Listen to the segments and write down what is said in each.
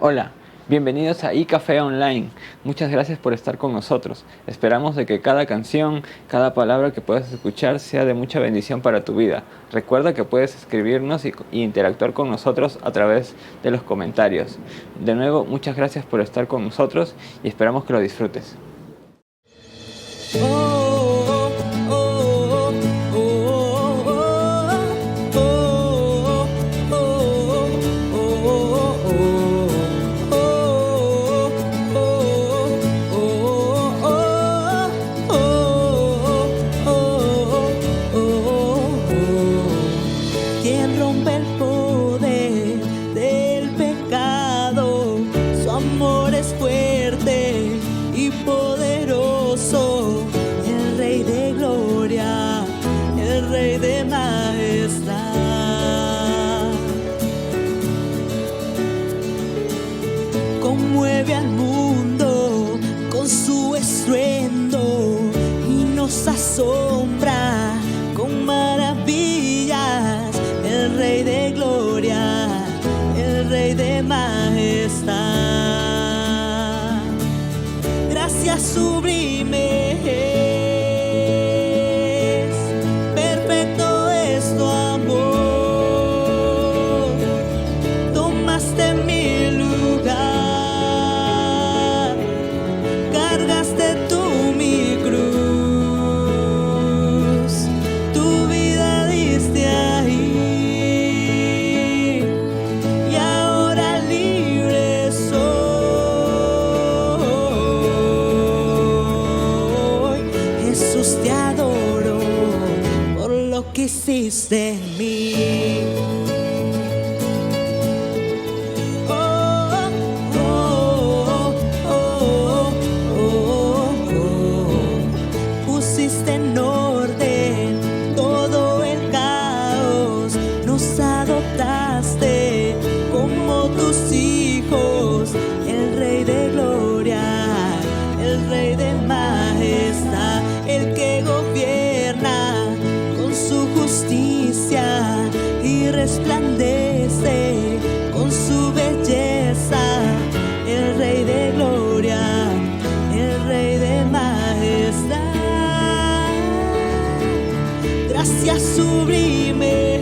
Hola, bienvenidos a iCafé Online. Muchas gracias por estar con nosotros. Esperamos de que cada canción, cada palabra que puedas escuchar sea de mucha bendición para tu vida. Recuerda que puedes escribirnos y interactuar con nosotros a través de los comentarios. De nuevo, muchas gracias por estar con nosotros y esperamos que lo disfrutes. Quien rompe el poder del pecado, su amor es fuerte y poderoso, el Rey de gloria, el Rey de majestad. Conmueve al mundo con su estruendo y nos asombra con maravillas, el Rey de gloria, el Rey de majestad. Gracias sublimes, perfecto es tu amor. Tomaste mi lugar, cargaste tú mi cruz, tu vida diste ahí, y ahora libre soy. Jesús, te adoro por lo que hiciste en mí. Pusiste en orden todo el caos, nos adoptaste como tus hijos, el Rey de gloria, el Rey de majestad, el que gobierna con su justicia y resplandece con su belleza, el Rey de gloria, el Rey de majestad. Gracias sublimes,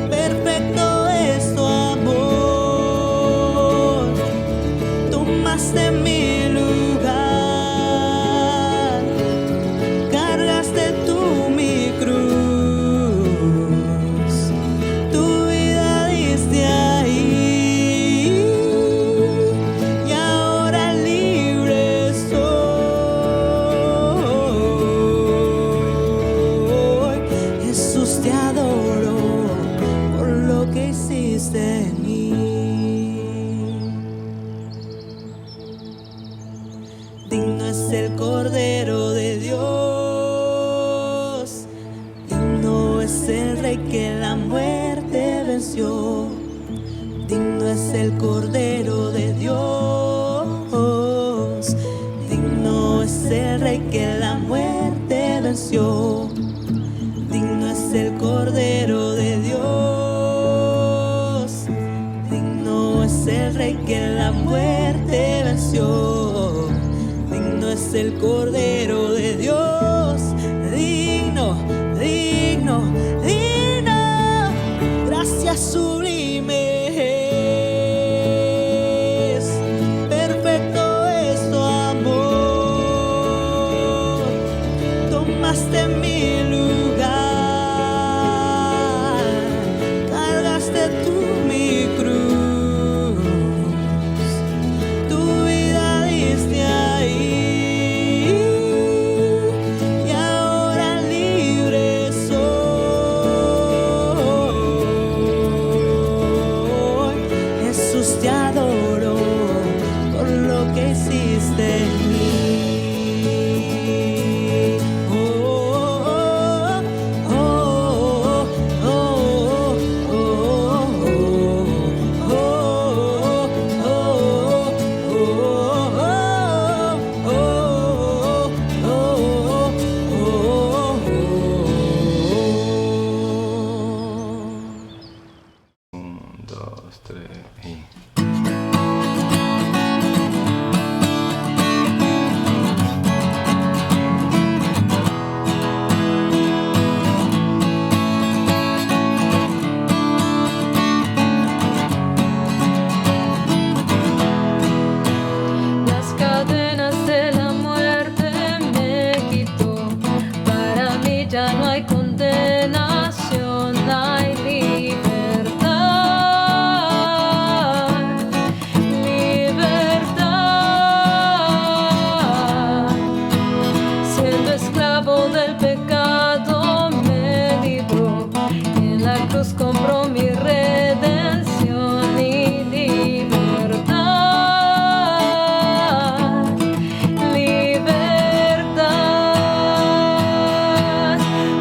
perfecto es tu amor. Tomaste mi lugar, cargaste tú mi cruz, tu vida diste ahí, y ahora libre soy. Jesús, te adoro por lo que hiciste en mí. Digno es el Cordero de Dios, digno es el Rey que la muerte venció, digno es el Cordero de Dios, digno es el Rey que la muerte venció, digno es el Cordero de Dios, digno es el Rey que la muerte venció, digno es el Cordero de Dios, digno, digno, digno. Gracias sublimes, perfecto es tu amor. Tomaste mi lugar, cargaste tú mi cruz, tu vida diste ahí, y ahora libre soy. ya no hay condenación, hay libertad, libertad. Siendo esclavo del pecado me libró, en la cruz compró mi redención y libertad, libertad.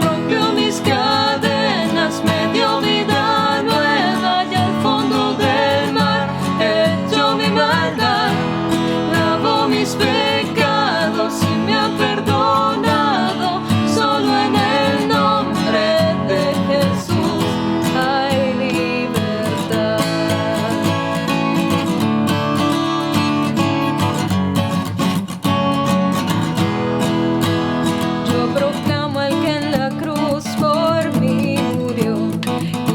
Rompió mis cadenas, me dio vida nueva y al fondo del mar echó mi maldad, lavó mis pecados y me ha perdonado. Solo en el nombre de Jesús hay libertad. Yo proclamo al que en la cruz por mí murió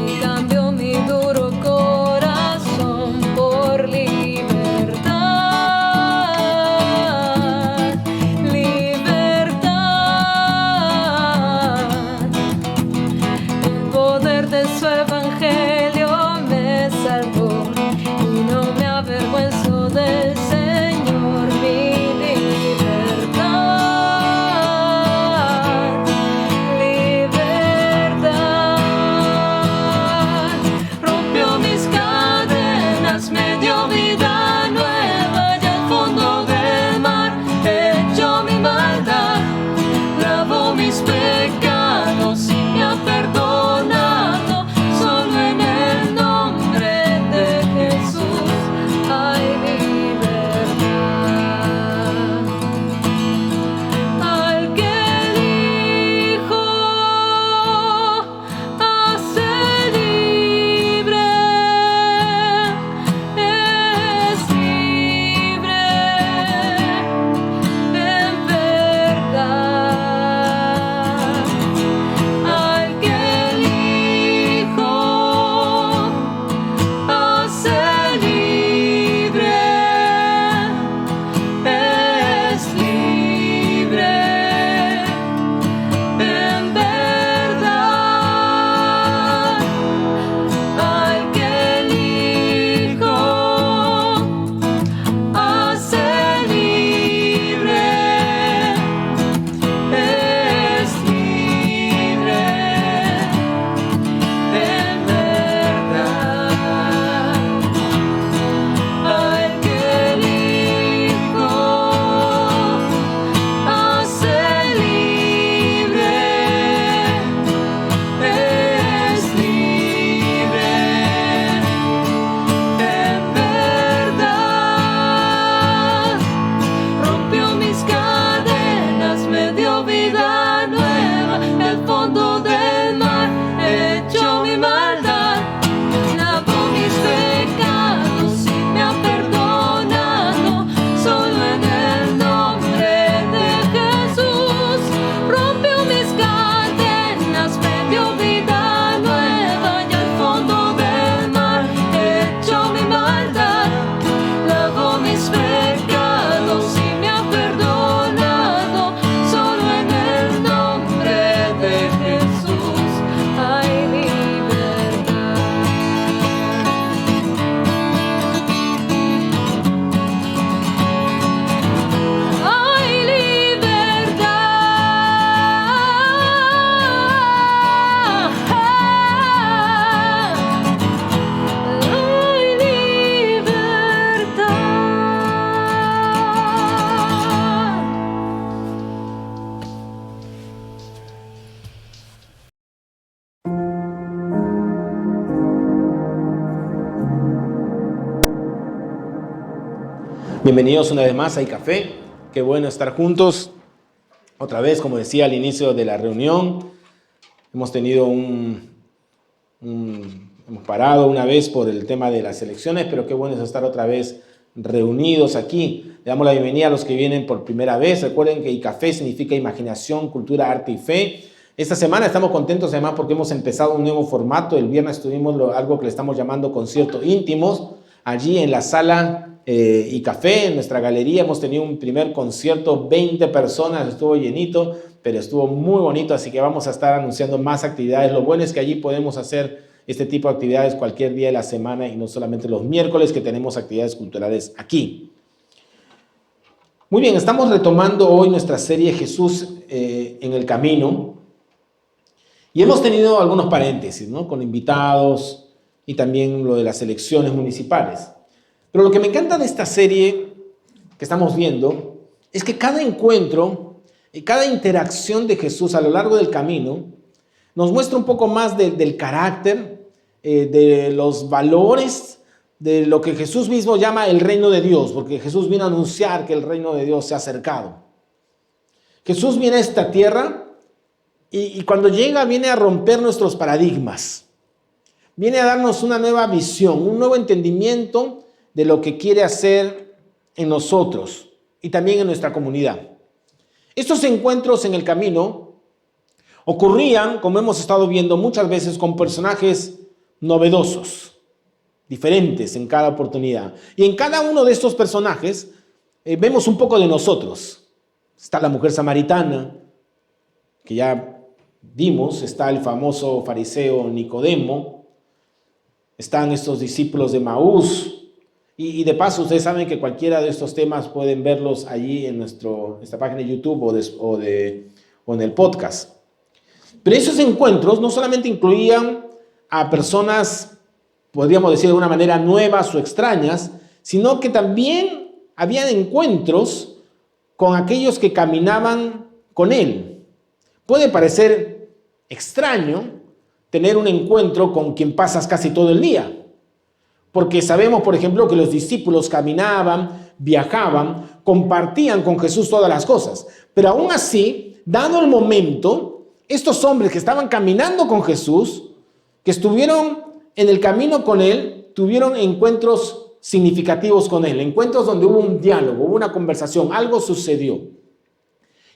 y cambió mi duro corazón por libertad, libertad. El poder de su evangelio me salvó y no me avergüenzo del Señor, mi libertad, libertad. Rompió mis cadenas, me dio vida nueva y al fondo del mar echó mi maldad, lavó mis pecados y me ha perdonado. Solo en el nombre de Jesús hay libertad. Al que el Hijo hace libre, es libre en verdad. Al que el Hijo hace libre, es libre en verdad. Al que el Hijo hace libre, es libre en verdad. Al que el Hijo hace libre, es libre en verdad. Rompió mis cadenas, me dio vida nueva, el fondo del mar echó mi maldad, lavó mis pecados y me ha perdonado. Solo en el nombre de Jesús rompió mis cadenas, me dio vida nueva y al fondo del mar echó mi maldad, lavó mis pecados y me ha perdonado. Solo en el nombre de Jesús hay libertad. Hay Bienvenidos una vez más a iCafé. Qué bueno estar juntos. Otra vez, como decía al inicio de la reunión, hemos tenido hemos parado una vez por el tema de las elecciones, pero qué bueno es estar otra vez reunidos aquí. Le damos la bienvenida a los que vienen por primera vez. Recuerden que iCafé significa imaginación, cultura, arte y fe. Esta semana estamos contentos además porque hemos empezado un nuevo formato. El viernes tuvimos algo que le estamos llamando conciertos íntimos, allí en la sala y café en nuestra galería. Hemos tenido un primer concierto, 20 personas, estuvo llenito, pero estuvo muy bonito, así que vamos a estar anunciando más actividades. Lo bueno es que allí podemos hacer este tipo de actividades cualquier día de la semana y no solamente los miércoles que tenemos actividades culturales aquí. Muy bien, estamos retomando hoy nuestra serie Jesús en el Camino y hemos tenido algunos paréntesis, ¿no? Con invitados y también lo de las elecciones municipales. Pero lo que me encanta de esta serie que estamos viendo es que cada encuentro y cada interacción de Jesús a lo largo del camino nos muestra un poco más del carácter, de los valores, de lo que Jesús mismo llama el reino de Dios, porque Jesús viene a anunciar que el reino de Dios se ha acercado. Jesús viene a esta tierra y cuando llega viene a romper nuestros paradigmas. Viene a darnos una nueva visión, un nuevo entendimiento de lo que quiere hacer en nosotros y también en nuestra comunidad. Estos encuentros en el camino ocurrían, como hemos estado viendo muchas veces, con personajes novedosos, diferentes en cada oportunidad. Y en cada uno de estos personajes vemos un poco de nosotros. Está la mujer samaritana, que ya vimos, está el famoso fariseo Nicodemo, están estos discípulos de Maús, y de paso ustedes saben que cualquiera de estos temas pueden verlos allí en nuestra página de YouTube o en el podcast. Pero esos encuentros no solamente incluían a personas, podríamos decir de una manera, nuevas o extrañas, sino que también había encuentros con aquellos que caminaban con él. Puede parecer extraño tener un encuentro con quien pasas casi todo el día, porque sabemos, por ejemplo, que los discípulos caminaban, viajaban, compartían con Jesús todas las cosas. Pero aún así, dado el momento, estos hombres que estaban caminando con Jesús, que estuvieron en el camino con él, tuvieron encuentros significativos con él, encuentros donde hubo un diálogo, hubo una conversación, algo sucedió.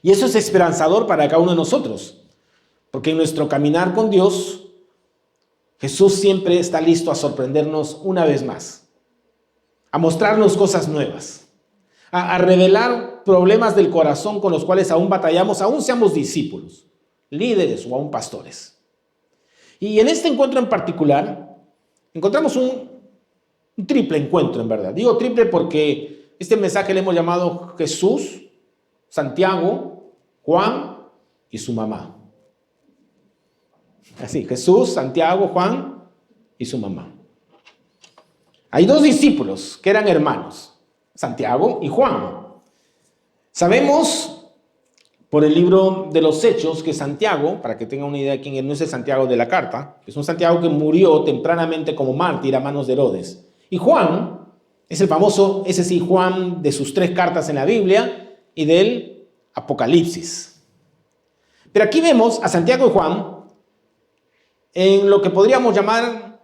Y eso es esperanzador para cada uno de nosotros, porque en nuestro caminar con Dios, Jesús siempre está listo a sorprendernos una vez más, a mostrarnos cosas nuevas, a revelar problemas del corazón con los cuales aún batallamos, aún seamos discípulos, líderes o aún pastores. Y en este encuentro en particular, encontramos un triple encuentro, en verdad. Digo triple porque este mensaje le hemos llamado Jesús, Santiago, Juan y su mamá. Así, Jesús, Santiago, Juan y su mamá. Hay dos discípulos que eran hermanos, Santiago y Juan. Sabemos por el libro de los Hechos que Santiago, para que tengan una idea de quién no es el Santiago de la carta, es un Santiago que murió tempranamente como mártir a manos de Herodes. Y Juan es el famoso, ese sí, Juan de sus 3 cartas en la Biblia y del Apocalipsis. Pero aquí vemos a Santiago y Juan en lo que podríamos llamar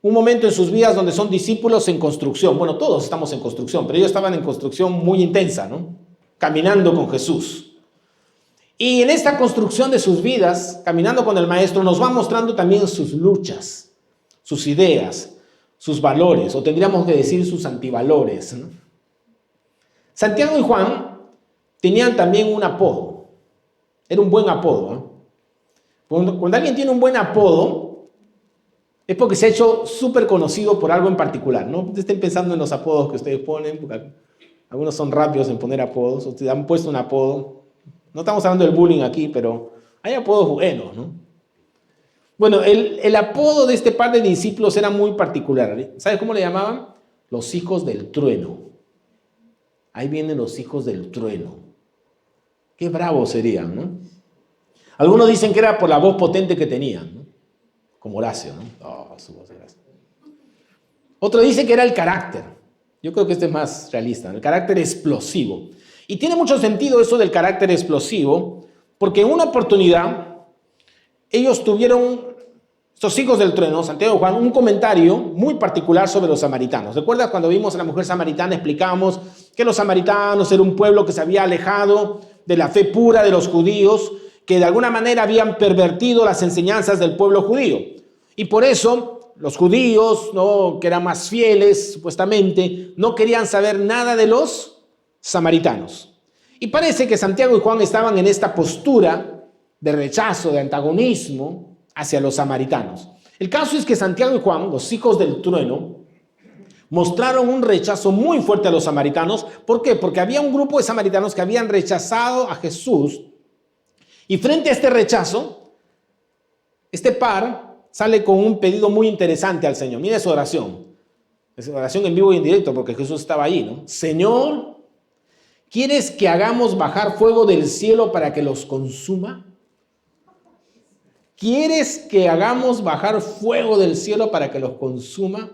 un momento en sus vidas donde son discípulos en construcción. Bueno, todos estamos en construcción, pero ellos estaban en construcción muy intensa, ¿no? Caminando con Jesús. Y en esta construcción de sus vidas, caminando con el Maestro, nos va mostrando también sus luchas, sus ideas, sus valores, o tendríamos que decir sus antivalores, ¿no? Santiago y Juan tenían también un apodo. Era un buen apodo, ¿eh? Cuando alguien tiene un buen apodo, es porque se ha hecho súper conocido por algo en particular. No estén pensando en los apodos que ustedes ponen, porque algunos son rápidos en poner apodos, ustedes han puesto un apodo. No estamos hablando del bullying aquí, pero hay apodos buenos, ¿no? Bueno, el apodo de este par de discípulos era muy particular. ¿Sabes cómo le llamaban? Los hijos del trueno. Ahí vienen los hijos del trueno. Qué bravos serían, ¿no? Algunos dicen que era por la voz potente que tenían, ¿no? Como Horacio, ¿no? Oh, su voz era así. Otro dice que era el carácter. Yo creo que este es más realista, el carácter explosivo. Y tiene mucho sentido eso del carácter explosivo, porque en una oportunidad ellos tuvieron, estos hijos del trueno, Santiago y Juan, un comentario muy particular sobre los samaritanos. ¿Recuerdas cuando vimos a la mujer samaritana? Explicamos que los samaritanos eran un pueblo que se había alejado de la fe pura de los judíos, que de alguna manera habían pervertido las enseñanzas del pueblo judío. Y por eso los judíos, ¿no?, que eran más fieles, supuestamente, no querían saber nada de los samaritanos. Y parece que Santiago y Juan estaban en esta postura de rechazo, de antagonismo hacia los samaritanos. El caso es que Santiago y Juan, los hijos del trueno, mostraron un rechazo muy fuerte a los samaritanos. ¿Por qué? Porque había un grupo de samaritanos que habían rechazado a Jesús. Y frente a este rechazo, este par sale con un pedido muy interesante al Señor. Mira su oración. Es oración en vivo y en directo porque Jesús estaba allí, ¿no? Señor, ¿quieres que hagamos bajar fuego del cielo para que los consuma? ¿Quieres que hagamos bajar fuego del cielo para que los consuma?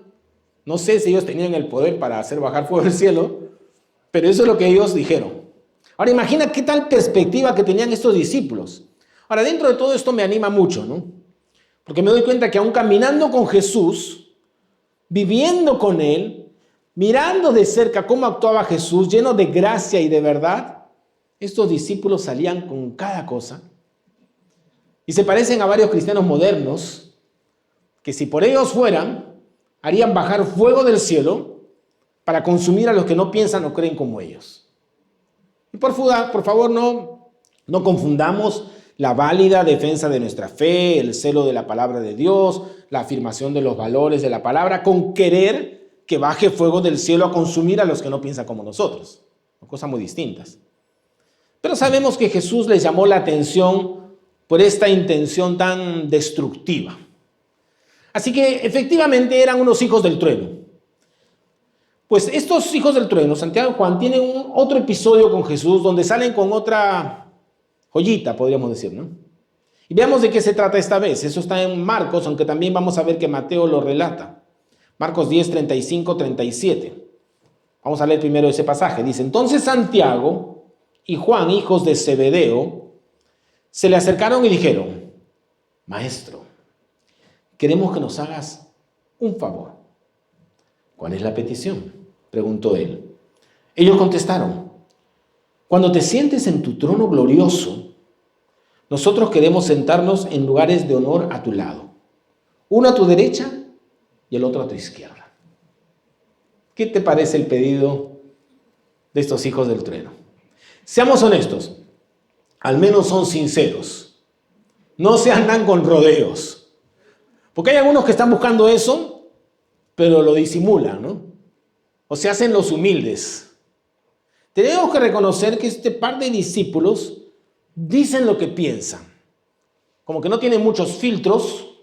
No sé si ellos tenían el poder para hacer bajar fuego del cielo, pero eso es lo que ellos dijeron. Ahora imagina qué tal perspectiva que tenían estos discípulos. Ahora, dentro de todo esto me anima mucho, ¿no? Porque me doy cuenta que aún caminando con Jesús, viviendo con Él, mirando de cerca cómo actuaba Jesús, lleno de gracia y de verdad, estos discípulos salían con cada cosa. Y se parecen a varios cristianos modernos, que si por ellos fueran, harían bajar fuego del cielo para consumir a los que no piensan o creen como ellos. Y por favor, no confundamos la válida defensa de nuestra fe, el celo de la palabra de Dios, la afirmación de los valores de la palabra, con querer que baje fuego del cielo a consumir a los que no piensan como nosotros. Son cosas muy distintas. Pero sabemos que Jesús les llamó la atención por esta intención tan destructiva. Así que efectivamente eran unos hijos del trueno. Pues estos hijos del trueno, Santiago y Juan, tienen otro episodio con Jesús donde salen con otra joyita, podríamos decir, ¿no? Y veamos de qué se trata esta vez. Eso está en Marcos, aunque también vamos a ver que Mateo lo relata. Marcos 10, 35, 37. Vamos a leer primero ese pasaje. Dice, entonces Santiago y Juan, hijos de Zebedeo, se le acercaron y dijeron, Maestro, queremos que nos hagas un favor. ¿Cuál es la petición?, preguntó él. Ellos contestaron, cuando te sientes en tu trono glorioso, nosotros queremos sentarnos en lugares de honor a tu lado, uno a tu derecha y el otro a tu izquierda. ¿Qué te parece el pedido de estos hijos del trueno? Seamos honestos, al menos son sinceros, no se andan con rodeos, porque hay algunos que están buscando eso, pero lo disimulan, ¿no? O se hacen los humildes. Tenemos que reconocer que este par de discípulos dicen lo que piensan, como que no tienen muchos filtros,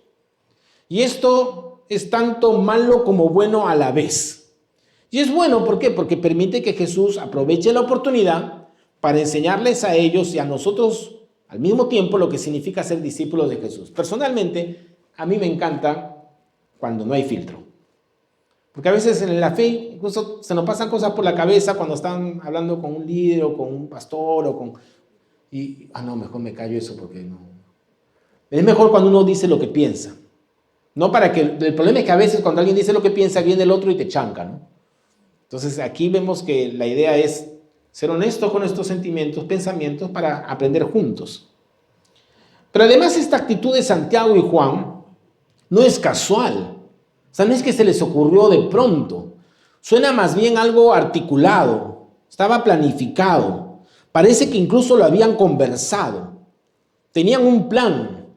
y esto es tanto malo como bueno a la vez. Y es bueno, ¿por qué? Porque permite que Jesús aproveche la oportunidad para enseñarles a ellos y a nosotros al mismo tiempo lo que significa ser discípulos de Jesús. Personalmente, a mí me encanta cuando no hay filtro. Porque a veces en la fe incluso se nos pasan cosas por la cabeza cuando están hablando con un líder o con un pastor no, mejor me callo eso porque no. Es mejor cuando uno dice lo que piensa. No para que, el problema es que a veces cuando alguien dice lo que piensa viene el otro y te chanca, ¿no? Entonces aquí vemos que la idea es ser honestos con nuestros sentimientos, pensamientos para aprender juntos. Pero además esta actitud de Santiago y Juan no es casual. O sea, no es que se les ocurrió de pronto. Suena más bien algo articulado. Estaba planificado. Parece que incluso lo habían conversado. Tenían un plan.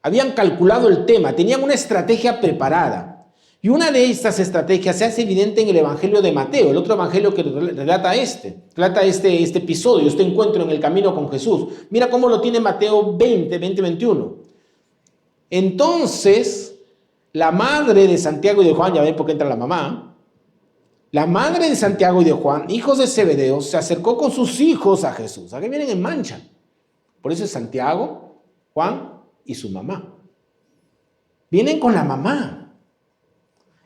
Habían calculado el tema. Tenían una estrategia preparada. Y una de estas estrategias se hace evidente en el Evangelio de Mateo, el otro evangelio que relata este episodio, este encuentro en el camino con Jesús. Mira cómo lo tiene Mateo 21. Entonces, la madre de Santiago y de Juan, ya ven por qué entra la mamá, la madre de Santiago y de Juan, hijos de Zebedeo, se acercó con sus hijos a Jesús. Aquí vienen en mancha. Por eso es Santiago, Juan y su mamá. Vienen con la mamá.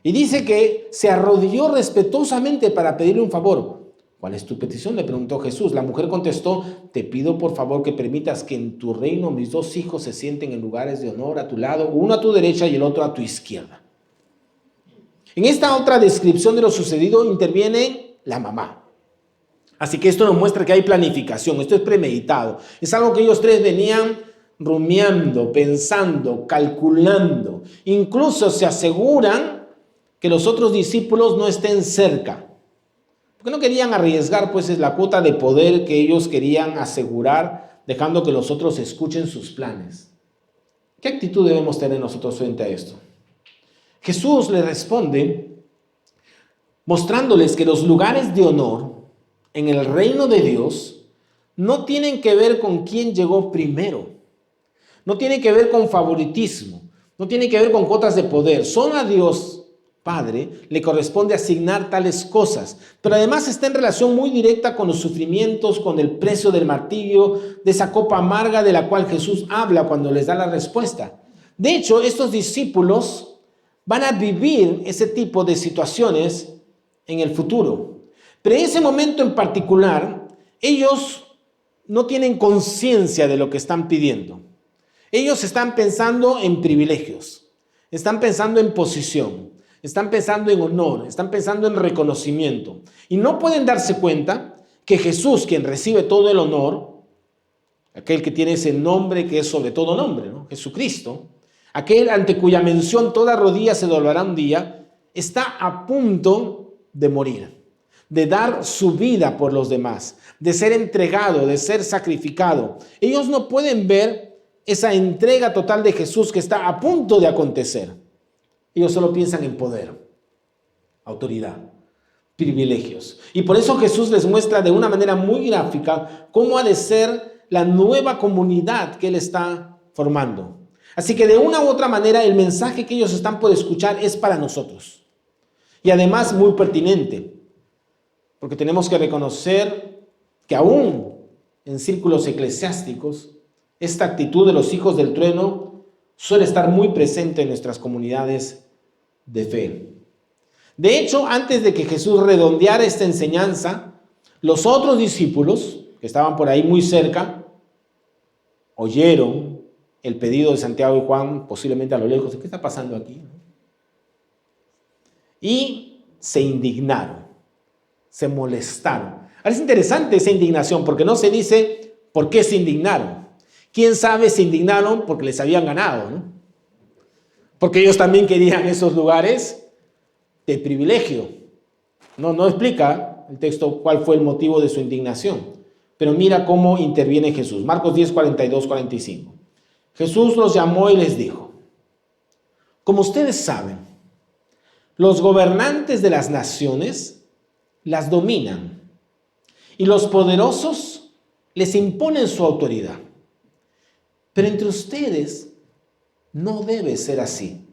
Y dice que se arrodilló respetuosamente para pedirle un favor. ¿Cuál es tu petición?, le preguntó Jesús. La mujer contestó, te pido por favor que permitas que en tu reino mis dos hijos se sienten en lugares de honor a tu lado, uno a tu derecha y el otro a tu izquierda. En esta otra descripción de lo sucedido interviene la mamá. Así que esto nos muestra que hay planificación, esto es premeditado. Es algo que ellos tres venían rumiando, pensando, calculando. Incluso se aseguran que los otros discípulos no estén cerca. Porque no querían arriesgar pues la cuota de poder que ellos querían asegurar, dejando que los otros escuchen sus planes. ¿Qué actitud debemos tener nosotros frente a esto? Jesús le responde mostrándoles que los lugares de honor en el reino de Dios no tienen que ver con quién llegó primero, no tienen que ver con favoritismo, no tienen que ver con cuotas de poder. Solo a Dios Padre le corresponde asignar tales cosas, pero además está en relación muy directa con los sufrimientos, con el precio del martirio, de esa copa amarga de la cual Jesús habla cuando les da la respuesta. De hecho, estos discípulos van a vivir ese tipo de situaciones en el futuro. Pero en ese momento en particular, ellos no tienen conciencia de lo que están pidiendo. Ellos están pensando en privilegios, están pensando en posición, están pensando en honor, están pensando en reconocimiento. Y no pueden darse cuenta que Jesús, quien recibe todo el honor, aquel que tiene ese nombre que es sobre todo nombre, ¿no? Jesucristo, aquel ante cuya mención toda rodilla se doblará un día, está a punto de morir, de dar su vida por los demás, de ser entregado, de ser sacrificado. Ellos no pueden ver esa entrega total de Jesús que está a punto de acontecer. Ellos solo piensan en poder, autoridad, privilegios. Y por eso Jesús les muestra de una manera muy gráfica cómo ha de ser la nueva comunidad que Él está formando. Así que de una u otra manera el mensaje que ellos están por escuchar es para nosotros. Y además muy pertinente, porque tenemos que reconocer que aún en círculos eclesiásticos, esta actitud de los hijos del trueno suele estar muy presente en nuestras comunidades de fe. De hecho, antes de que Jesús redondeara esta enseñanza, los otros discípulos que estaban por ahí muy cerca oyeron el pedido de Santiago y Juan, posiblemente a lo lejos. ¿Qué está pasando aquí? Y se indignaron, se molestaron. Ahora es interesante esa indignación porque no se dice por qué se indignaron. ¿Quién sabe? Se indignaron porque les habían ganado, ¿no? Porque ellos también querían esos lugares de privilegio. No explica el texto cuál fue el motivo de su indignación. Pero mira cómo interviene Jesús. Marcos 10, 42, 45. Jesús los llamó y les dijo: como ustedes saben, los gobernantes de las naciones las dominan y los poderosos les imponen su autoridad. Pero entre ustedes no debe ser así.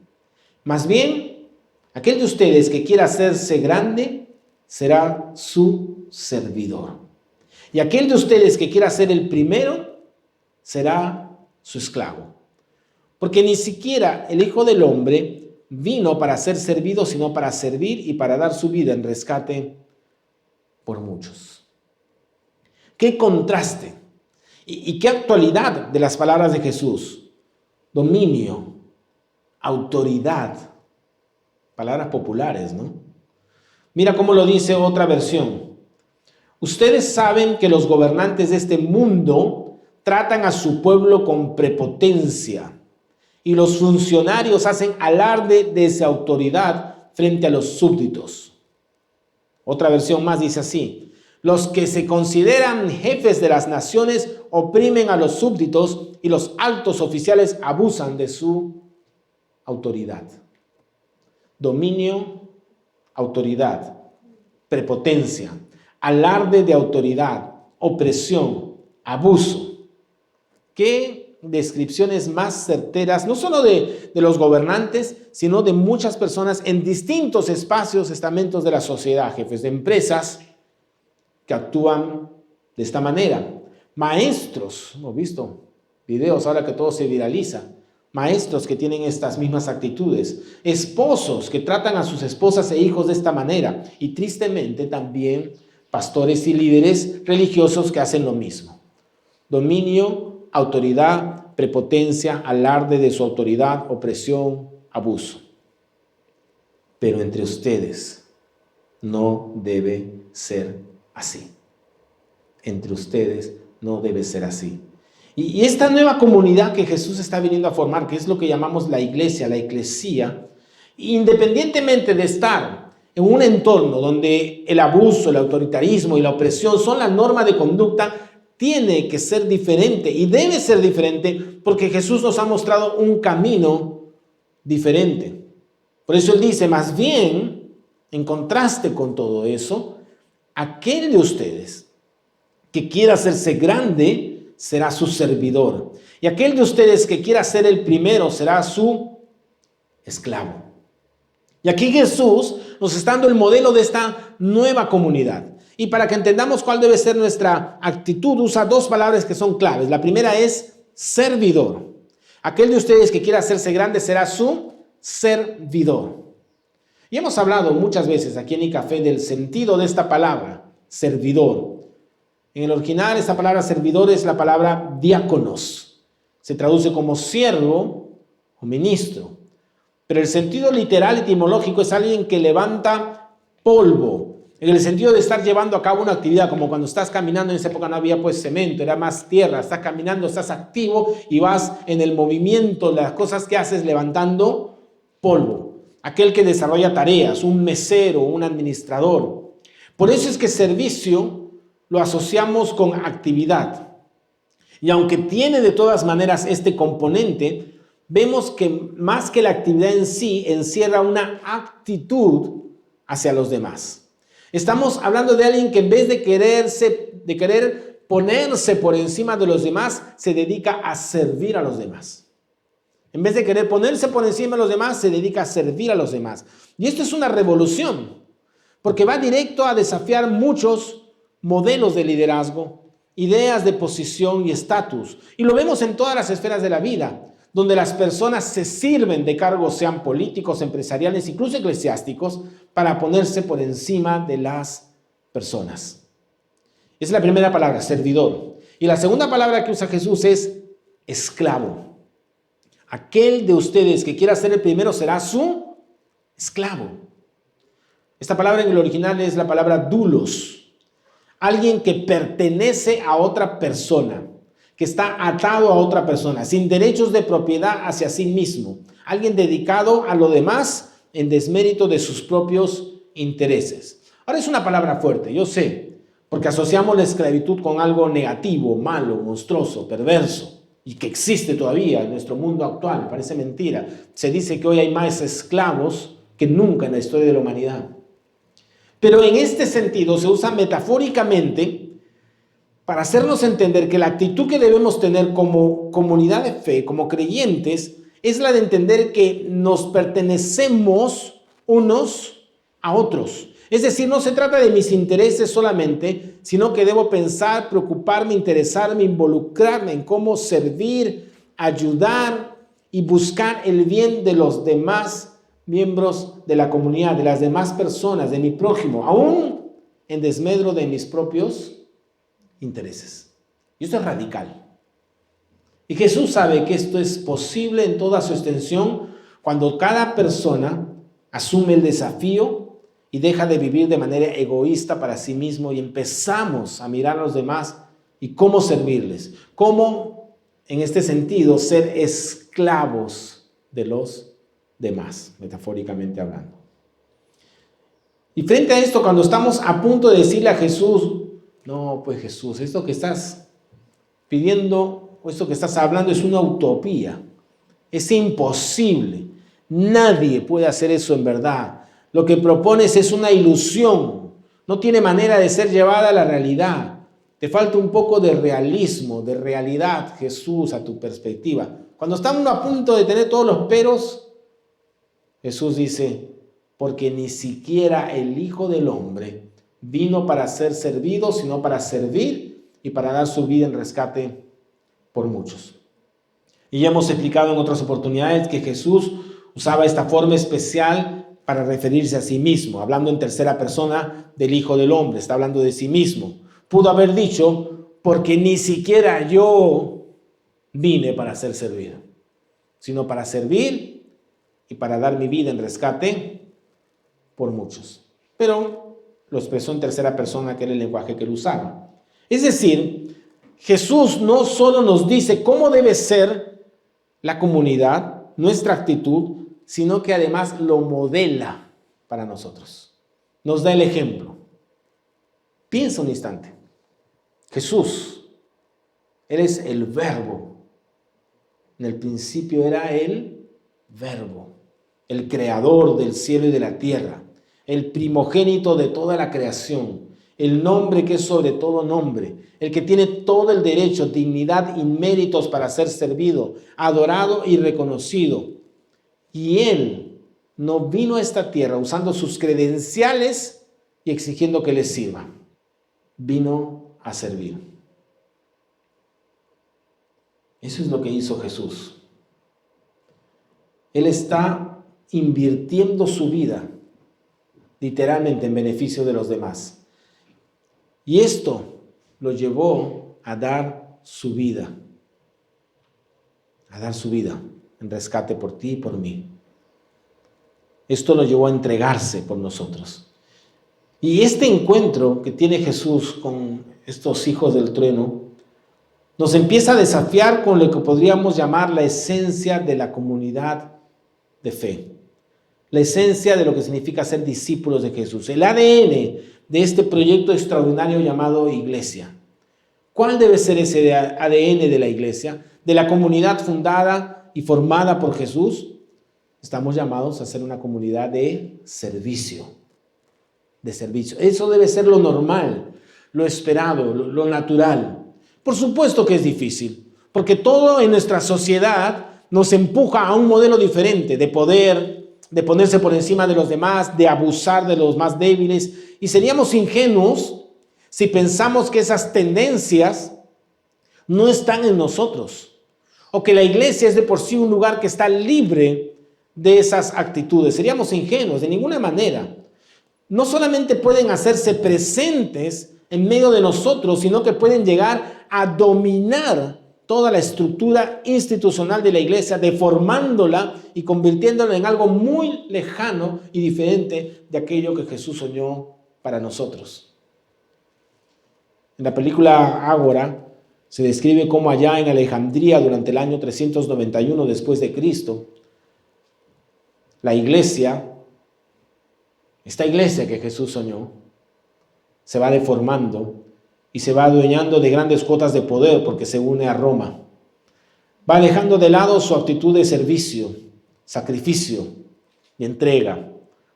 Más bien, aquel de ustedes que quiera hacerse grande será su servidor. Y aquel de ustedes que quiera ser el primero será su esclavo. Porque ni siquiera el Hijo del Hombre vino para ser servido, sino para servir y para dar su vida en rescate por muchos. ¡Qué contraste! ¿Y qué actualidad de las palabras de Jesús? Dominio, autoridad, palabras populares, ¿no? Mira cómo lo dice otra versión. Ustedes saben que los gobernantes de este mundo tratan a su pueblo con prepotencia y los funcionarios hacen alarde de esa autoridad frente a los súbditos. Otra versión más dice así: los que se consideran jefes de las naciones oprimen a los súbditos y los altos oficiales abusan de su autoridad. Dominio, autoridad, prepotencia, alarde de autoridad, opresión, abuso. ¿Qué descripciones más certeras, no solo de los gobernantes, sino de muchas personas en distintos espacios, estamentos de la sociedad, jefes de empresas que actúan de esta manera? Maestros, hemos visto videos ahora que todo se viraliza, maestros que tienen estas mismas actitudes, esposos que tratan a sus esposas e hijos de esta manera, y tristemente también pastores y líderes religiosos que hacen lo mismo. Dominio, autoridad, prepotencia, alarde de su autoridad, opresión, abuso. Pero entre ustedes no debe ser así. Entre ustedes no debe ser así. Y esta nueva comunidad que Jesús está viniendo a formar, que es lo que llamamos la iglesia, la eclesía, independientemente de estar en un entorno donde el abuso, el autoritarismo y la opresión son la norma de conducta, tiene que ser diferente y debe ser diferente porque Jesús nos ha mostrado un camino diferente. Por eso Él dice, más bien, en contraste con todo eso, aquel de ustedes que quiera hacerse grande será su servidor. Y aquel de ustedes que quiera ser el primero será su esclavo. Y aquí Jesús nos está dando el modelo de esta nueva comunidad. Y para que entendamos cuál debe ser nuestra actitud, usa dos palabras que son claves. La primera es servidor. Aquel de ustedes que quiera hacerse grande será su servidor. Y hemos hablado muchas veces aquí en iCafé del sentido de esta palabra, servidor. En el original esta palabra servidor es la palabra diáconos. Se traduce como siervo o ministro. Pero el sentido literal etimológico es alguien que levanta polvo. En el sentido de estar llevando a cabo una actividad, como cuando estás caminando, en esa época no había pues cemento, era más tierra, estás caminando, estás activo y vas en el movimiento, las cosas que haces levantando polvo. Aquel que desarrolla tareas, un mesero, un administrador. Por eso es que servicio lo asociamos con actividad. Y aunque tiene de todas maneras este componente, vemos que más que la actividad en sí, encierra una actitud hacia los demás. Estamos hablando de alguien que en vez de querer ponerse por encima de los demás, se dedica a servir a los demás. En vez de querer ponerse por encima de los demás, se dedica a servir a los demás. Y esto es una revolución, porque va directo a desafiar muchos modelos de liderazgo, ideas de posición y estatus. Y lo vemos en todas las esferas de la vida, donde las personas se sirven de cargos, sean políticos, empresariales, incluso eclesiásticos, para ponerse por encima de las personas. Esa es la primera palabra, servidor. Y la segunda palabra que usa Jesús es esclavo. Aquel de ustedes que quiera ser el primero será su esclavo. Esta palabra en el original es la palabra doulos. Alguien que pertenece a otra persona, que está atado a otra persona, sin derechos de propiedad hacia sí mismo. Alguien dedicado a lo demás en desmérito de sus propios intereses. Ahora es una palabra fuerte, yo sé, porque asociamos la esclavitud con algo negativo, malo, monstruoso, perverso, y que existe todavía en nuestro mundo actual. Parece mentira. Se dice que hoy hay más esclavos que nunca en la historia de la humanidad. Pero en este sentido se usa metafóricamente para hacernos entender que la actitud que debemos tener como comunidad de fe, como creyentes, es la de entender que nos pertenecemos unos a otros. Es decir, no se trata de mis intereses solamente, sino que debo pensar, preocuparme, interesarme, involucrarme en cómo servir, ayudar y buscar el bien de los demás miembros de la comunidad, de las demás personas, de mi prójimo, aún en desmedro de mis propios intereses. Y esto es radical. Y Jesús sabe que esto es posible en toda su extensión cuando cada persona asume el desafío y deja de vivir de manera egoísta para sí mismo y empezamos a mirar a los demás y cómo servirles, cómo en este sentido ser esclavos de los demás, metafóricamente hablando. Y frente a esto, cuando estamos a punto de decirle a Jesús, no, pues Jesús, esto que estás pidiendo o esto que estás hablando es una utopía, es imposible, nadie puede hacer eso en verdad. Lo que propones es una ilusión, no tiene manera de ser llevada a la realidad. Te falta un poco de realismo, de realidad, Jesús, a tu perspectiva. Cuando estamos a punto de tener todos los peros, Jesús dice, porque ni siquiera el Hijo del Hombre vino para ser servido, sino para servir y para dar su vida en rescate por muchos. Y ya hemos explicado en otras oportunidades que Jesús usaba esta forma especial para referirse a sí mismo, hablando en tercera persona del Hijo del Hombre, está hablando de sí mismo. Pudo haber dicho, porque ni siquiera yo vine para ser servido, sino para servir y para dar mi vida en rescate por muchos. Pero lo expresó en tercera persona, que era el lenguaje que él usaba. Es decir, Jesús no solo nos dice cómo debe ser la comunidad, nuestra actitud, sino que además lo modela para nosotros. Nos da el ejemplo. Piensa un instante. Jesús, Él es el Verbo. En el principio era el Verbo, el creador del cielo y de la tierra, el primogénito de toda la creación, el nombre que es sobre todo nombre, el que tiene todo el derecho, dignidad y méritos para ser servido, adorado y reconocido. Y Él no vino a esta tierra usando sus credenciales y exigiendo que le sirva. Vino a servir. Eso es lo que hizo Jesús. Él está invirtiendo su vida literalmente en beneficio de los demás. Y esto lo llevó a dar su vida. A dar su vida en rescate por ti y por mí. Esto lo llevó a entregarse por nosotros. Y este encuentro que tiene Jesús con estos hijos del trueno nos empieza a desafiar con lo que podríamos llamar la esencia de la comunidad de fe. La esencia de lo que significa ser discípulos de Jesús. El ADN de este proyecto extraordinario llamado iglesia. ¿Cuál debe ser ese ADN de la iglesia? De la comunidad fundada y formada por Jesús. Estamos llamados a ser una comunidad de servicio. De servicio. Eso debe ser lo normal, lo esperado, lo natural. Por supuesto que es difícil, porque todo en nuestra sociedad nos empuja a un modelo diferente de poder, de ponerse por encima de los demás, de abusar de los más débiles. Y seríamos ingenuos si pensamos que esas tendencias no están en nosotros, o que la iglesia es de por sí un lugar que está libre de esas actitudes. Seríamos ingenuos de ninguna manera. No solamente pueden hacerse presentes en medio de nosotros, sino que pueden llegar a dominar toda la estructura institucional de la iglesia, deformándola y convirtiéndola en algo muy lejano y diferente de aquello que Jesús soñó para nosotros. En la película Ágora se describe cómo allá en Alejandría, durante el año 391 después de Cristo, la iglesia, esta iglesia que Jesús soñó, se va deformando y se va adueñando de grandes cuotas de poder porque se une a Roma. Va dejando de lado su actitud de servicio, sacrificio y entrega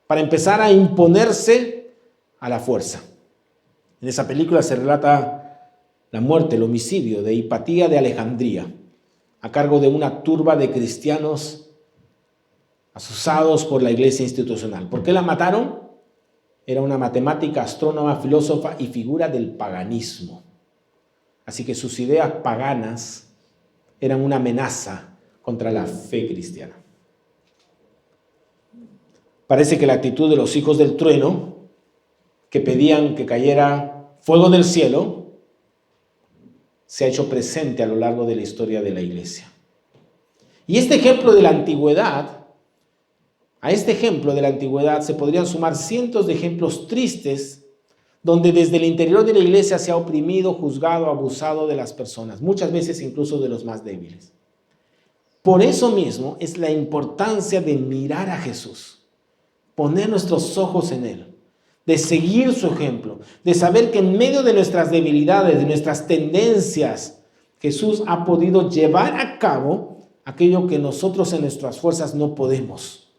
para empezar a imponerse a la fuerza. En esa película se relata la muerte, el homicidio de Hipatía de Alejandría a cargo de una turba de cristianos asusados por la iglesia institucional. ¿Por qué la mataron? Era una matemática, astrónoma, filósofa y figura del paganismo. Así que sus ideas paganas eran una amenaza contra la fe cristiana. Parece que la actitud de los hijos del trueno, que pedían que cayera fuego del cielo, se ha hecho presente a lo largo de la historia de la iglesia. Y este ejemplo de la antigüedad, a este ejemplo de la antigüedad se podrían sumar cientos de ejemplos tristes donde desde el interior de la iglesia se ha oprimido, juzgado, abusado de las personas, muchas veces incluso de los más débiles. Por eso mismo es la importancia de mirar a Jesús, poner nuestros ojos en Él, de seguir su ejemplo, de saber que en medio de nuestras debilidades, de nuestras tendencias, Jesús ha podido llevar a cabo aquello que nosotros en nuestras fuerzas no podemos.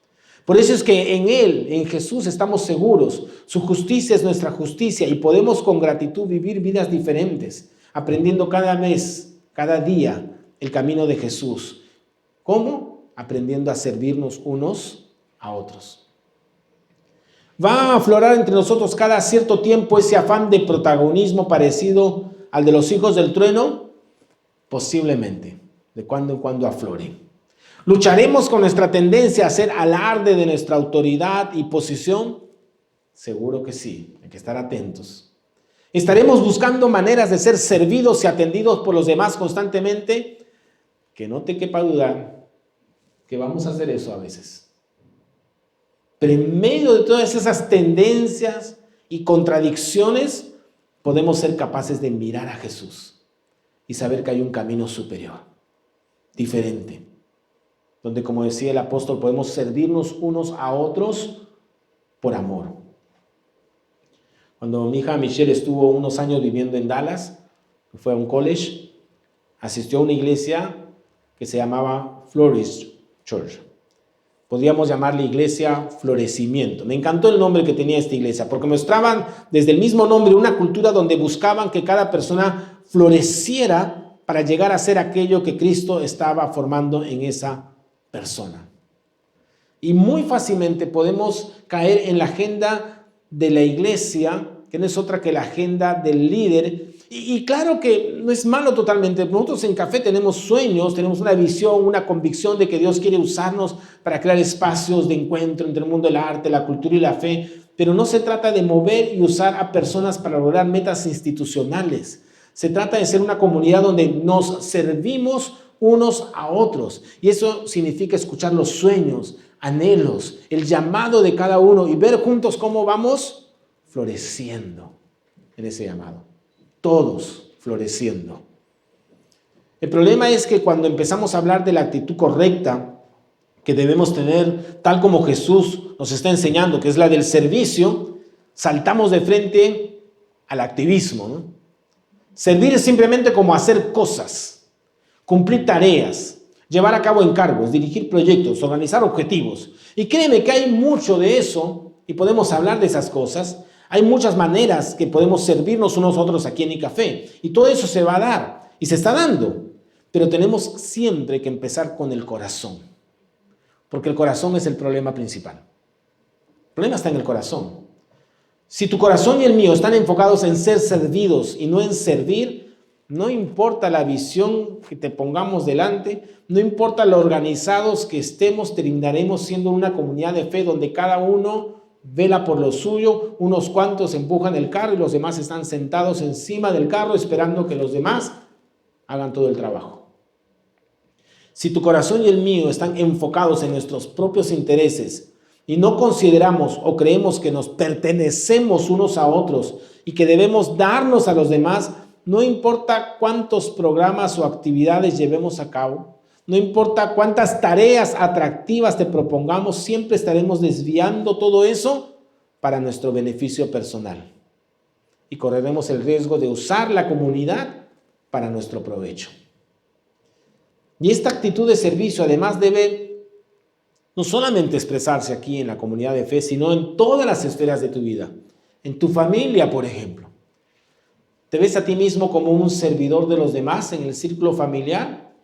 Por eso es que en Él, en Jesús, estamos seguros. Su justicia es nuestra justicia y podemos con gratitud vivir vidas diferentes, aprendiendo cada mes, cada día, el camino de Jesús. ¿Cómo? Aprendiendo a servirnos unos a otros. ¿Va a aflorar entre nosotros cada cierto tiempo ese afán de protagonismo parecido al de los hijos del trueno? Posiblemente, de cuando en cuando aflore. ¿Lucharemos con nuestra tendencia a hacer alarde de nuestra autoridad y posición? Seguro que sí, hay que estar atentos. ¿Estaremos buscando maneras de ser servidos y atendidos por los demás constantemente? Que no te quepa duda que vamos a hacer eso a veces. Pero en medio de todas esas tendencias y contradicciones, podemos ser capaces de mirar a Jesús y saber que hay un camino superior, diferente, donde, como decía el apóstol, podemos servirnos unos a otros por amor. Cuando mi hija Michelle estuvo unos años viviendo en Dallas, fue a un college, asistió a una iglesia que se llamaba Flourish Church. Podríamos llamarle iglesia Florecimiento. Me encantó el nombre que tenía esta iglesia, porque mostraban desde el mismo nombre una cultura donde buscaban que cada persona floreciera para llegar a ser aquello que Cristo estaba formando en esa persona. Y muy fácilmente podemos caer en la agenda de la iglesia, que no es otra que la agenda del líder. Y claro que no es malo totalmente. Nosotros en Café tenemos sueños, tenemos una visión, una convicción de que Dios quiere usarnos para crear espacios de encuentro entre el mundo del arte, la cultura y la fe. Pero no se trata de mover y usar a personas para lograr metas institucionales. Se trata de ser una comunidad donde nos servimos unos a otros. Y eso significa escuchar los sueños, anhelos, el llamado de cada uno y ver juntos cómo vamos floreciendo en ese llamado. Todos floreciendo. El problema es que cuando empezamos a hablar de la actitud correcta que debemos tener, tal como Jesús nos está enseñando, que es la del servicio, saltamos de frente al activismo, ¿no? Servir es simplemente como hacer cosas, cumplir tareas, llevar a cabo encargos, dirigir proyectos, organizar objetivos. Y créeme que hay mucho de eso y podemos hablar de esas cosas. Hay muchas maneras que podemos servirnos unos a otros aquí en iCafé. Y todo eso se va a dar y se está dando. Pero tenemos siempre que empezar con el corazón. Porque el corazón es el problema principal. El problema está en el corazón. Si tu corazón y el mío están enfocados en ser servidos y no en servir, no importa la visión que te pongamos delante, no importa lo organizados que estemos, terminaremos siendo una comunidad de fe donde cada uno vela por lo suyo, unos cuantos empujan el carro y los demás están sentados encima del carro esperando que los demás hagan todo el trabajo. Si tu corazón y el mío están enfocados en nuestros propios intereses y no consideramos o creemos que nos pertenecemos unos a otros y que debemos darnos a los demás, no importa cuántos programas o actividades llevemos a cabo, no importa cuántas tareas atractivas te propongamos, siempre estaremos desviando todo eso para nuestro beneficio personal. Y correremos el riesgo de usar la comunidad para nuestro provecho. Y esta actitud de servicio además debe no solamente expresarse aquí en la comunidad de fe, sino en todas las esferas de tu vida. En tu familia, por ejemplo. ¿Te ves a ti mismo como un servidor de los demás en el círculo familiar?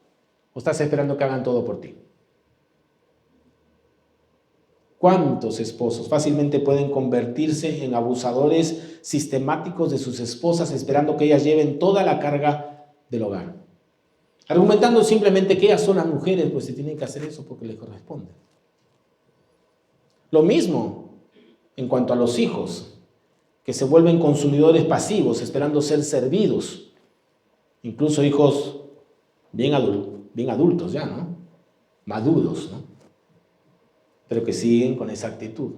¿O estás esperando que hagan todo por ti? ¿Cuántos esposos fácilmente pueden convertirse en abusadores sistemáticos de sus esposas esperando que ellas lleven toda la carga del hogar? Argumentando simplemente que ellas son las mujeres, pues se tienen que hacer eso porque les corresponde. Lo mismo en cuanto a los hijos, que se vuelven consumidores pasivos esperando ser servidos. Incluso hijos bien adultos ya, ¿no? Maduros, ¿no? Pero que siguen con esa actitud.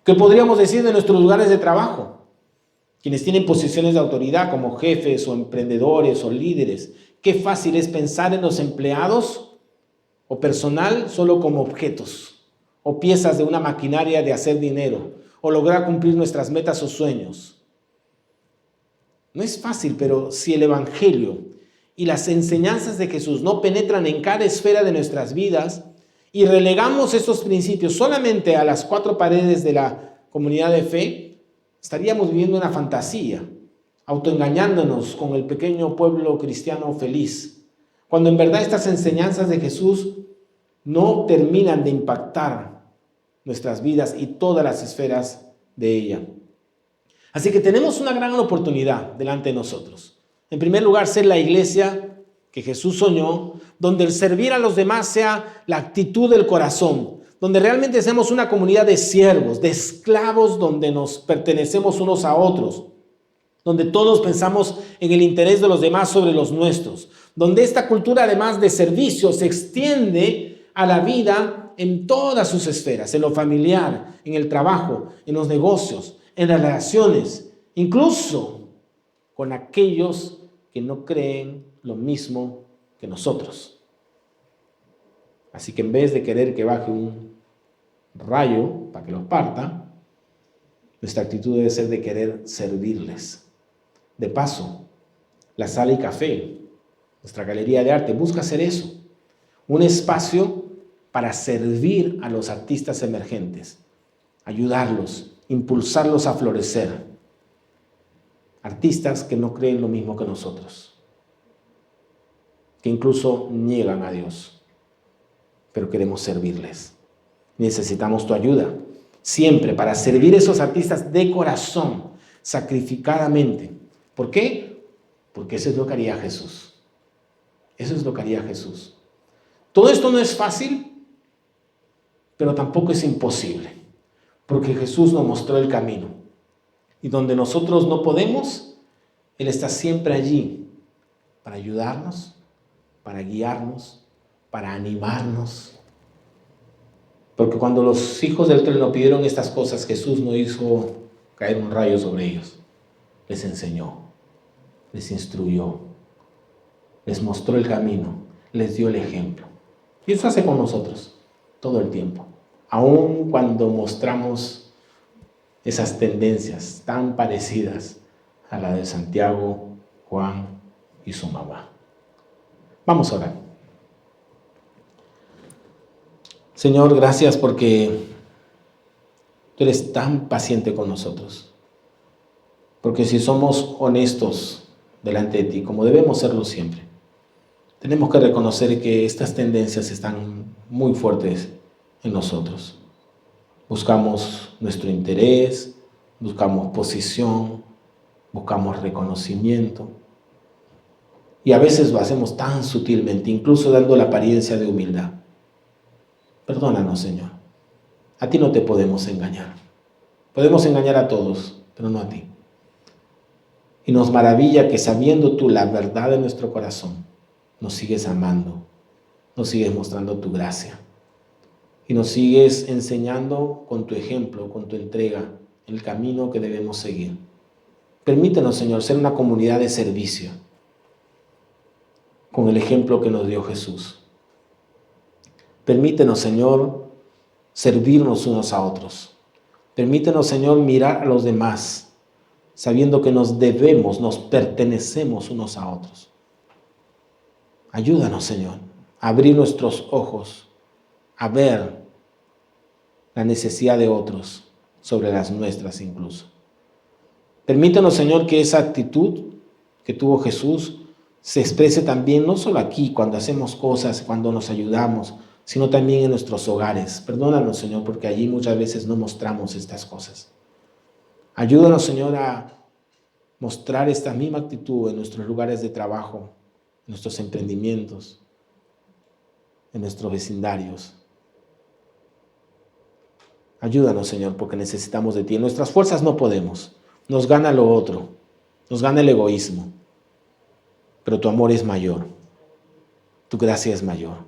¿Qué podríamos decir de nuestros lugares de trabajo? Quienes tienen posiciones de autoridad como jefes o emprendedores o líderes. Qué fácil es pensar en los empleados o personal solo como objetos o piezas de una maquinaria de hacer dinero o lograr cumplir nuestras metas o sueños. No es fácil, pero si el Evangelio y las enseñanzas de Jesús no penetran en cada esfera de nuestras vidas y relegamos estos principios solamente a las cuatro paredes de la comunidad de fe, estaríamos viviendo una fantasía, autoengañándonos con el pequeño pueblo cristiano feliz, cuando en verdad estas enseñanzas de Jesús no terminan de impactar nuestras vidas y todas las esferas de ella. Así que tenemos una gran oportunidad delante de nosotros. En primer lugar, ser la iglesia que Jesús soñó, donde el servir a los demás sea la actitud del corazón, donde realmente seamos una comunidad de siervos, de esclavos, donde nos pertenecemos unos a otros, donde todos pensamos en el interés de los demás sobre los nuestros, donde esta cultura además de servicio se extiende a la vida en todas sus esferas, en lo familiar, en el trabajo, en los negocios, en las relaciones, incluso con aquellos que no creen lo mismo que nosotros. Así que en vez de querer que baje un rayo para que los parta, nuestra actitud debe ser de querer servirles. De paso, la Sala y Café, nuestra galería de arte, busca hacer eso. Un espacio para servir a los artistas emergentes, ayudarlos, impulsarlos a florecer. Artistas que no creen lo mismo que nosotros, que incluso niegan a Dios, pero queremos servirles. Necesitamos tu ayuda, siempre, para servir a esos artistas de corazón, sacrificadamente. ¿Por qué? Porque eso es lo que haría Jesús. Eso es lo que haría Jesús. Todo esto no es fácil, pero tampoco es imposible, porque Jesús nos mostró el camino. Y donde nosotros no podemos, Él está siempre allí para ayudarnos, para guiarnos, para animarnos. Porque cuando los hijos del trueno pidieron estas cosas, Jesús no hizo caer un rayo sobre ellos. Les enseñó, les instruyó, les mostró el camino, les dio el ejemplo. Y eso hace con nosotros todo el tiempo. Aun cuando mostramos esas tendencias tan parecidas a la de Santiago, Juan y su mamá. Vamos a orar. Señor, gracias porque tú eres tan paciente con nosotros. Porque si somos honestos delante de ti, como debemos serlo siempre, tenemos que reconocer que estas tendencias están muy fuertes en nosotros. Buscamos nuestro interés, buscamos posición, buscamos reconocimiento. Y a veces lo hacemos tan sutilmente, incluso dando la apariencia de humildad. Perdónanos, Señor. A ti no te podemos engañar. Podemos engañar a todos, pero no a ti. Y nos maravilla que sabiendo tú la verdad de nuestro corazón, nos sigues amando, nos sigues mostrando tu gracia. Y nos sigues enseñando con tu ejemplo, con tu entrega, el camino que debemos seguir. Permítenos, Señor, ser una comunidad de servicio, con el ejemplo que nos dio Jesús. Permítenos, Señor, servirnos unos a otros. Permítenos, Señor, mirar a los demás, sabiendo que nos debemos, nos pertenecemos unos a otros. Ayúdanos, Señor, a abrir nuestros ojos, a ver la necesidad de otros sobre las nuestras incluso. Permítanos, Señor, que esa actitud que tuvo Jesús se exprese también, no solo aquí, cuando hacemos cosas, cuando nos ayudamos, sino también en nuestros hogares. Perdónanos, Señor, porque allí muchas veces no mostramos estas cosas. Ayúdanos, Señor, a mostrar esta misma actitud en nuestros lugares de trabajo, en nuestros emprendimientos, en nuestros vecindarios. Ayúdanos, Señor, porque necesitamos de ti. En nuestras fuerzas no podemos. Nos gana lo otro. Nos gana el egoísmo. Pero tu amor es mayor. Tu gracia es mayor.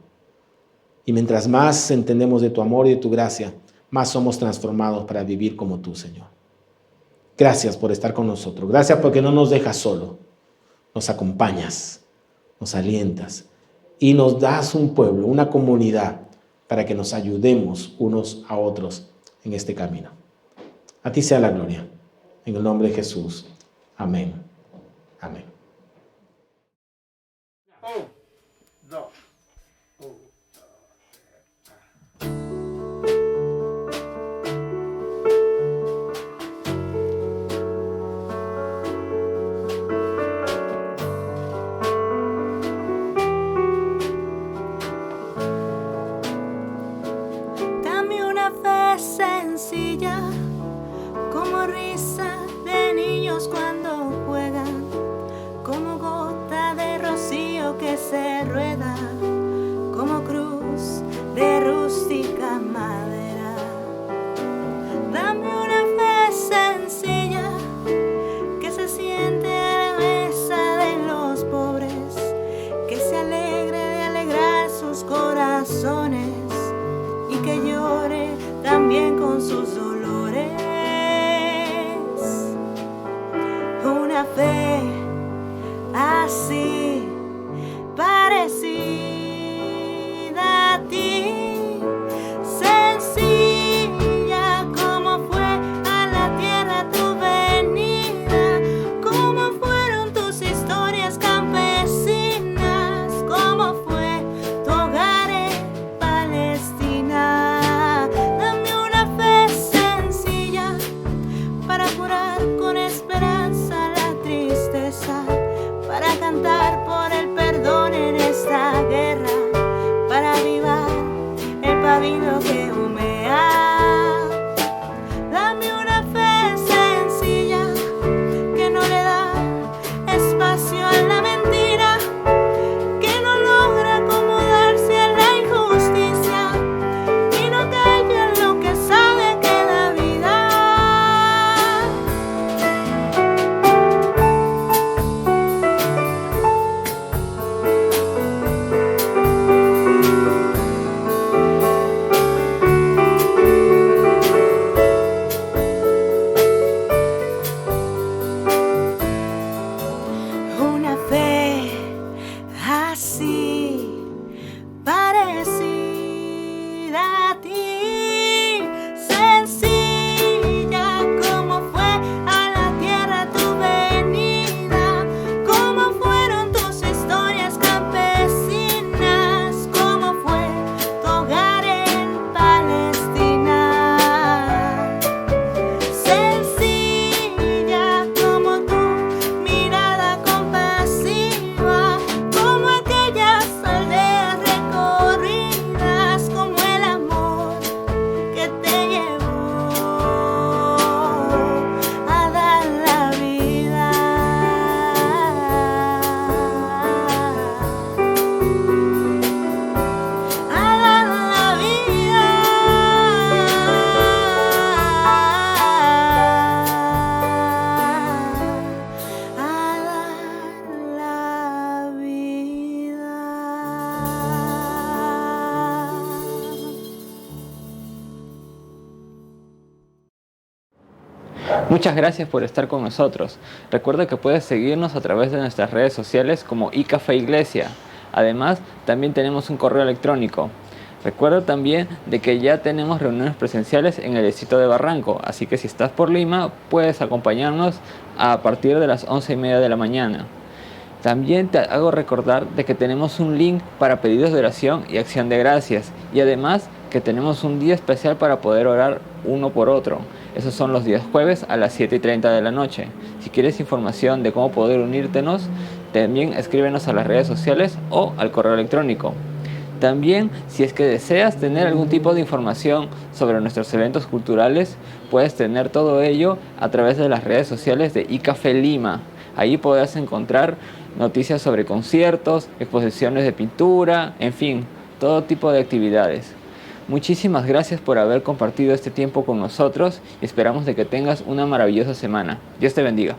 Y mientras más entendemos de tu amor y de tu gracia, más somos transformados para vivir como tú, Señor. Gracias por estar con nosotros. Gracias porque no nos dejas solo. Nos acompañas, nos alientas y nos das un pueblo, una comunidad para que nos ayudemos unos a otros en este camino. A ti sea la gloria. En el nombre de Jesús. Amén. Amén. Dame una fe sencilla, como risa de niños cuando juegan, como gota de rocío que se rueda, como cruz de rústica madera. Dame una fe sencilla, que se siente a la mesa de los pobres, que se alegre de alegrar sus corazones y que llore también con sus dolores. Una fe así camino que humea. Dame una fe sencilla que no le da espacio a la mentira, que no logra acomodarse a la injusticia y no calla en lo que sabe que da vida. Una fe así parecida a ti, sencilla como fue a la tierra tu venida, como fueron tus historias campesinas, como fue tu hogar en Palestina. Sencilla como tu mirada compasiva, como aquellas aldeas recorridas, como el amor que te llevó a dar la vida. A dar la vida. A dar la vida. Muchas gracias por estar con nosotros. Recuerda que puedes seguirnos a través de nuestras redes sociales como iCafé Iglesia. Además, también tenemos un correo electrónico. Recuerda también de que ya tenemos reuniones presenciales en el distrito de Barranco, así que si estás por Lima, puedes acompañarnos a partir de las 11:30 de la mañana. También te hago recordar de que tenemos un link para pedidos de oración y acción de gracias, y además que tenemos un día especial para poder orar uno por otro. Esos son los días jueves a las 7:30 de la noche. Si quieres información de cómo poder unírtenos, también escríbenos a las redes sociales o al correo electrónico. También, si es que deseas tener algún tipo de información sobre nuestros eventos culturales, puedes tener todo ello a través de las redes sociales de iCafé Lima. Ahí podrás encontrar noticias sobre conciertos, exposiciones de pintura, en fin, todo tipo de actividades. Muchísimas gracias por haber compartido este tiempo con nosotros y esperamos de que tengas una maravillosa semana. Dios te bendiga.